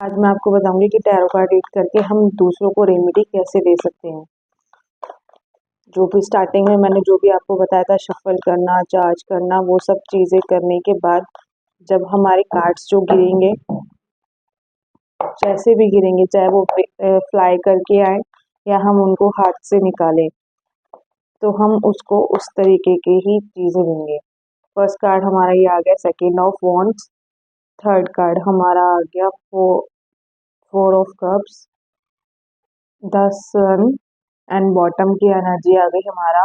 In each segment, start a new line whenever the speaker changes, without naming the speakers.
आज मैं आपको बताऊंगी कि टैरो कार्ड रीड करके हम दूसरों को रेमेडी कैसे दे सकते हैं। जो भी स्टार्टिंग में मैंने जो भी आपको बताया था, शफल करना, चार्ज करना, वो सब चीज़ें करने के बाद जब हमारे कार्ड्स जो गिरेंगे, जैसे भी गिरेंगे, चाहे वो फ्लाई करके आए या हम उनको हाथ से निकालें, तो हम उसको उस तरीके की ही चीज़ें देंगे। फर्स्ट कार्ड हमारा ये आ गया, second of wands. Third card हमारा आ गया, four of cups. The sun and bottom की एनर्जी आ गई हमारा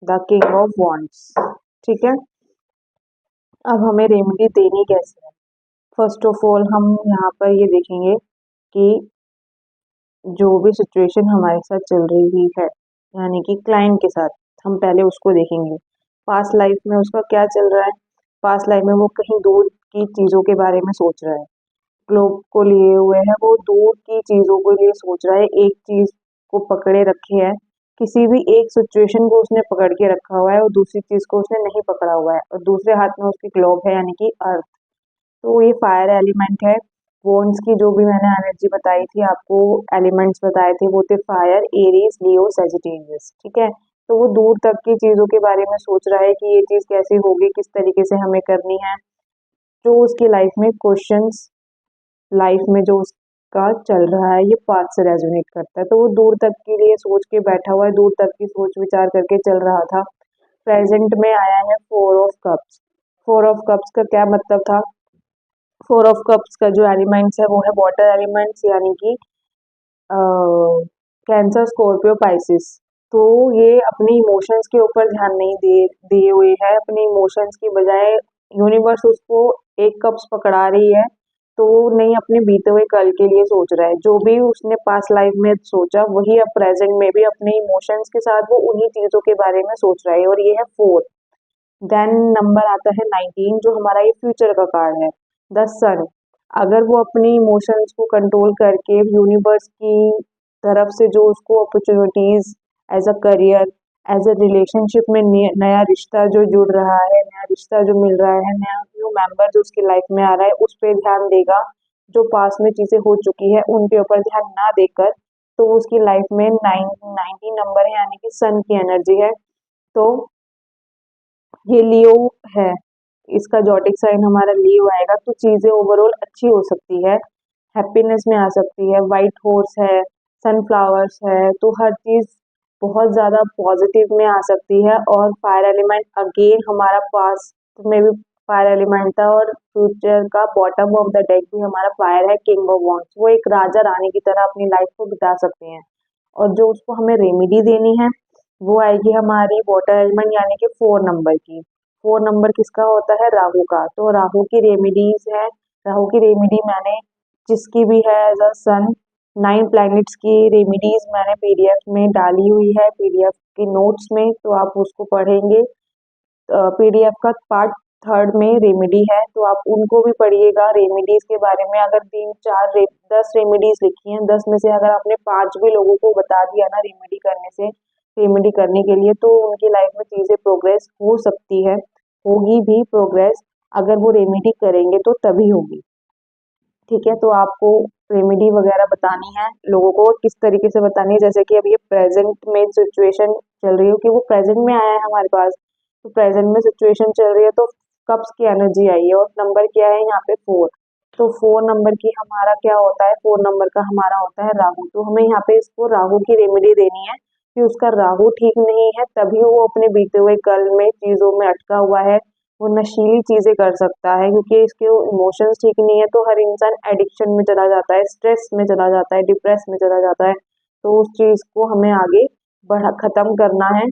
द किंग ऑफ वॉन्ड्स। ठीक है, अब हमें रेमेडी देनी कैसे है। फर्स्ट ऑफ ऑल हम यहाँ पर ये देखेंगे कि जो भी सिचुएशन हमारे साथ चल रही है, यानी कि क्लाइंट के साथ, हम पहले उसको देखेंगे पास्ट लाइफ में उसका क्या चल रहा है। पास्ट लाइफ में वो कहीं दूर की चीज़ों के बारे में सोच रहा है, ग्लोब को लिए हुए है, वो दूर की चीज़ों के लिए सोच रहा है, एक चीज़ को पकड़े रखे है, किसी भी एक सिचुएशन को उसने पकड़ के रखा हुआ है और दूसरी चीज़ को उसने नहीं पकड़ा हुआ है, और दूसरे हाथ में उसकी ग्लोब है यानी कि अर्थ। तो ये फायर एलिमेंट है। वॉन्ड्स की जो भी मैंने एनर्जी बताई थी आपको, एलिमेंट्स बताए थे, वो थे फायर, एरीज, लियो, सेजिटेरियस। ठीक है, तो वो दूर तक की चीज़ों के बारे में सोच रहा है कि ये चीज़ कैसे होगी, किस तरीके से हमें करनी है। जो उसकी लाइफ में क्वेश्चंस, लाइफ में जो उसका चल रहा है, ये पास्ट से रेजोनेट करता है, तो वो दूर तक के लिए सोच के बैठा हुआ है, दूर तक की सोच विचार करके चल रहा था। प्रेजेंट में आया है four of cups. Four of cups का क्या मतलब था। फोर ऑफ कप्स का जो एलिमेंट्स है वो है वाटर एलिमेंट्स, यानी कि कैंसर, स्कॉर्पियो, पाइसिस। तो ये अपनी इमोशंस के ऊपर ध्यान नहीं दिए हुए है, अपने इमोशंस की बजाय यूनिवर्स उसको एक कप्स पकड़ा रही है, तो वो नहीं अपने बीते हुए कल के लिए सोच रहा है। जो भी उसने पास्ट लाइफ में सोचा वही अब प्रेजेंट में भी अपने इमोशंस के साथ वो उन्हीं चीजों के बारे में सोच रहा है, और ये है फोर। देन नंबर आता है 19, जो हमारा ये फ्यूचर का कार्ड है, द सन। अगर वो अपनी इमोशंस को कंट्रोल करके यूनिवर्स की तरफ से जो उसको opportunities, as a career, as a relationship में नया रिश्ता जो जुड़ रहा है, नया रिश्ता जो मिल रहा है, नया न्यू मेंबर जो उसकी लाइफ में आ रहा है, उस पर ध्यान देगा। जो पास में चीजें हो चुकी है उनके ऊपर ध्यान ना देकर, तो उसकी लाइफ में 19 नंबर है, यानी कि सन की एनर्जी है। तो ये लियो है, इसका जॉटिक साइन हमारा लियो आएगा, तो चीजें ओवरऑल अच्छी हो सकती है, हैप्पीनेस में आ सकती है। वाइट हॉर्स है, सनफ्लावर्स है, तो हर चीज बहुत ज्यादा पॉजिटिव में आ सकती है। और फायर एलिमेंट अगेन हमारा पास्ट में भी फायर एलिमेंट था, और फ्यूचर का बॉटम ऑफ द डेक भी हमारा फायर है, किंग ऑफ वॉन्ड्स। वो एक राजा रानी की तरह अपनी लाइफ को बिता सकते हैं। और जो उसको हमें रेमेडी देनी है वो आएगी हमारी वाटर एलिमेंट, यानी कि 4 नंबर की। 4 नंबर किसका होता है, राहु का। तो राहु की रेमेडीज है, राहु की रेमेडी मैंने जिसकी भी है एज अ सन, 9 प्लैनेट्स की रेमेडीज मैंने पीडीएफ में डाली हुई है, पीडीएफ के नोट्स में, तो आप उसको पढ़ेंगे। पीडीएफ का पार्ट थर्ड में रेमेडी है, तो आप उनको भी पढ़िएगा। रेमेडीज के बारे में अगर 10 रेमेडीज लिखी हैं, 10 में से अगर आपने 5 भी लोगों को बता दिया ना रेमेडी करने से, रेमेडी करने के लिए, तो उनकी लाइफ में चीजें प्रोग्रेस हो सकती है, होगी भी प्रोग्रेस। अगर वो रेमेडी करेंगे तो तभी होगी। ठीक है, तो आपको रेमेडी वगैरह बतानी है लोगों को, किस तरीके से बतानी है, जैसे कि अब ये प्रेजेंट में सिचुएशन चल रही है कि वो प्रेजेंट में आया है हमारे पास, तो प्रेजेंट में सिचुएशन चल रही है, तो कप्स की एनर्जी आई है, और नंबर क्या है यहाँ पे 4। तो 4 नंबर की हमारा क्या होता है, 4 नंबर का हमारा होता है राहु। तो हमें यहाँ पे इसको राहु की रेमेडी देनी है कि उसका राहु ठीक नहीं है, तभी वो अपने बीते हुए कल में चीजों में अटका हुआ है, वो नशीली चीजें कर सकता है, क्योंकि इसके इमोशंस ठीक नहीं है, तो हर इंसान एडिक्शन में चला जाता है, स्ट्रेस में चला जाता है, डिप्रेस में चला जाता है। तो उस चीज को हमें आगे बढ़ा खत्म करना है,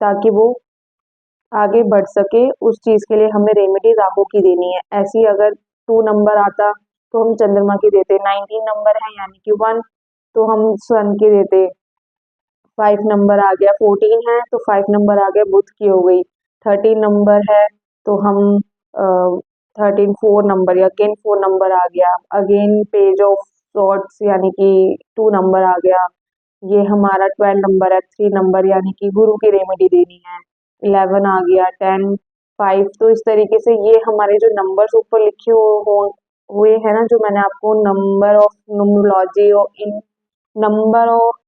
ताकि वो आगे बढ़ सके। उस चीज के लिए हमें रेमेडी राहु की देनी है। ऐसी अगर 2 नंबर आता तो हम चंद्रमा की देते, 19 नंबर है यानी कि 1, तो हम सन की देते। 5 नंबर आ गया, 14 है तो 5 नंबर आ गया, बुध की हो गई। 13 नंबर है तो हम 13, 4 नंबर, अगेन 4 नंबर आ गया, अगेन पेज ऑफ सॉर्ड्स यानी कि 2 नंबर आ गया। ये हमारा 12 नंबर है, 3 नंबर, यानी कि गुरु की रेमेडी देनी है। 11 आ गया, 10, 5। तो इस तरीके से ये हमारे जो नंबर्स ऊपर लिखे हो वो ये है ना जो मैंने आपको नंबर ऑफ न्यूमरोलॉजी और इन नंबर ऑफ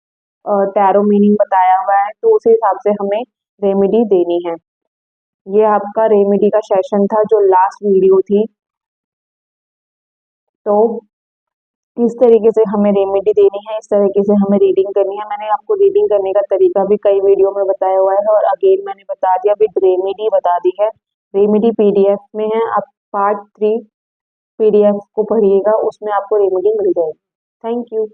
टैरो मीनिंग बताया हुआ है, तो उसी हिसाब से हमें रेमेडी देनी है। ये आपका रेमेडी का सेशन था जो लास्ट वीडियो थी। तो इस तरीके से हमें रेमेडी देनी है, इस तरीके से हमें रीडिंग करनी है। मैंने आपको रीडिंग करने का तरीका भी कई वीडियो में बताया हुआ है और अगेन मैंने बता दिया, विद रेमेडी बता दी है। रेमेडी पीडीएफ में है, आप पार्ट 3 पीडीएफ को पढ़िएगा, उसमें आपको रेमेडी मिल जाएगी। Thank you.